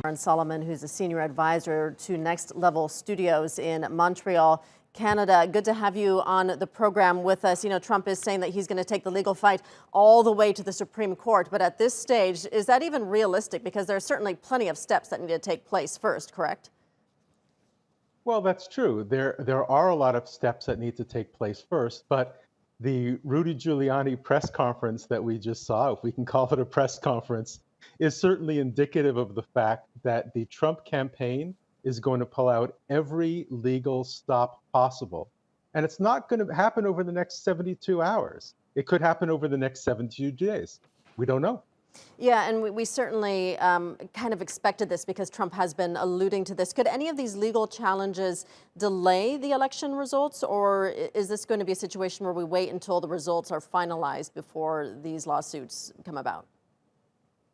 Aron Solomon, who's a senior advisor to Next Level Studios in Montreal, Canada. Good to have you on the program with us. You know, Trump is saying that he's going to take the legal fight all the way to the Supreme Court. But at this stage, is that even realistic? Because there are certainly plenty of steps that need to take place first, correct? Well, that's true. There are a lot of steps that need to take place first, but the Rudy Giuliani press conference that we just saw, if we can call it a press conference, is certainly indicative of the fact that the Trump campaign is going to pull out every legal stop possible. And it's not going to happen over the next 72 hours. It could happen over the next 72 days. We don't know. Yeah, and we certainly kind of expected this because Trump has been alluding to this. Could any of these legal challenges delay the election results, or is this going to be a situation where we wait until the results are finalized before these lawsuits come about?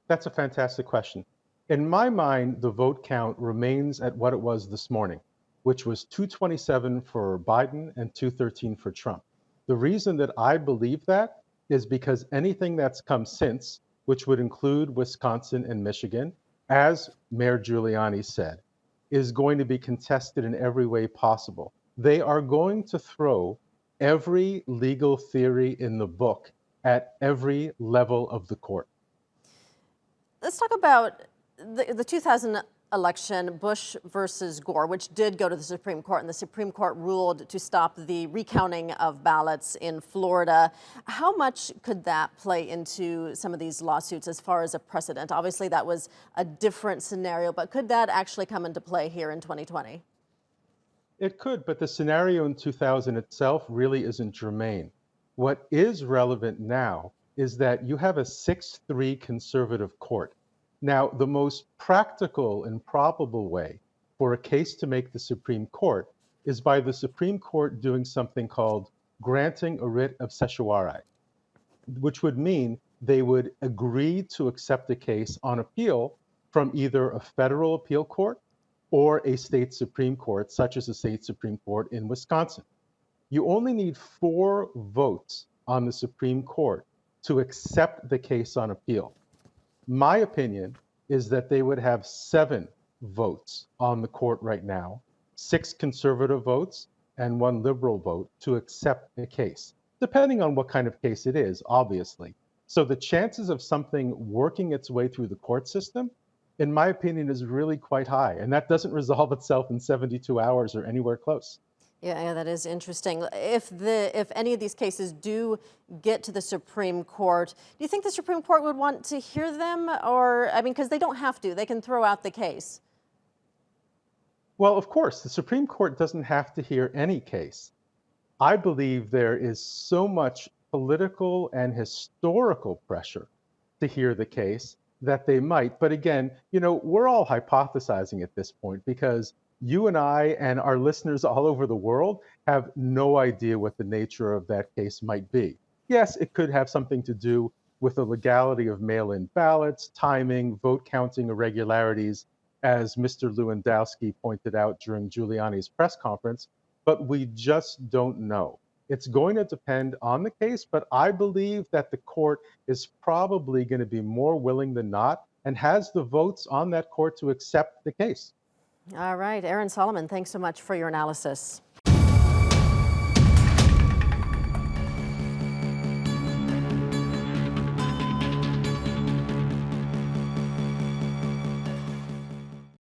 That's a fantastic question. In my mind, the vote count remains at what it was this morning, which was 227 for Biden and 213 for Trump. The reason that I believe that is because anything that's come since, which would include Wisconsin and Michigan, as Mayor Giuliani said, is going to be contested in every way possible. They are going to throw every legal theory in the book at every level of the court. Let's talk about the 2000 election, Bush versus Gore, which did go to the Supreme Court, and the Supreme Court ruled to stop the recounting of ballots in Florida. How much could that play into some of these lawsuits as far as a precedent? Obviously, that was a different scenario, but could that actually come into play here in 2020? It could, but the scenario in 2000 itself really isn't germane. What is relevant now is that you have a 6-3 conservative court. Now, the most practical and probable way for a case to make the Supreme Court is by the Supreme Court doing something called granting a writ of certiorari, which would mean they would agree to accept a case on appeal from either a federal appeal court or a state Supreme Court, such as the state Supreme Court in Wisconsin. You only need 4 votes on the Supreme Court to accept the case on appeal. My opinion is that they would have 7 votes on the court right now, 6 conservative votes and 1 liberal vote to accept the case, depending on what kind of case it is, obviously. So the chances of something working its way through the court system, in my opinion, is really quite high. And that doesn't resolve itself in 72 hours or anywhere close. Yeah, that is interesting. If any of these cases do get to the Supreme Court, do you think the Supreme Court would want to hear them? Or, I mean, because they don't have to, they can throw out the case. Well, of course, the Supreme Court doesn't have to hear any case. I believe there is so much political and historical pressure to hear the case that they might. But again, you know, we're all hypothesizing at this point because you and I and our listeners all over the world have no idea what the nature of that case might be. Yes, it could have something to do with the legality of mail-in ballots, timing, vote counting irregularities, as Mr. Lewandowski pointed out during Giuliani's press conference, but we just don't know. It's going to depend on the case, but I believe that the court is probably going to be more willing than not and has the votes on that court to accept the case. All right, Aron Solomon, thanks so much for your analysis.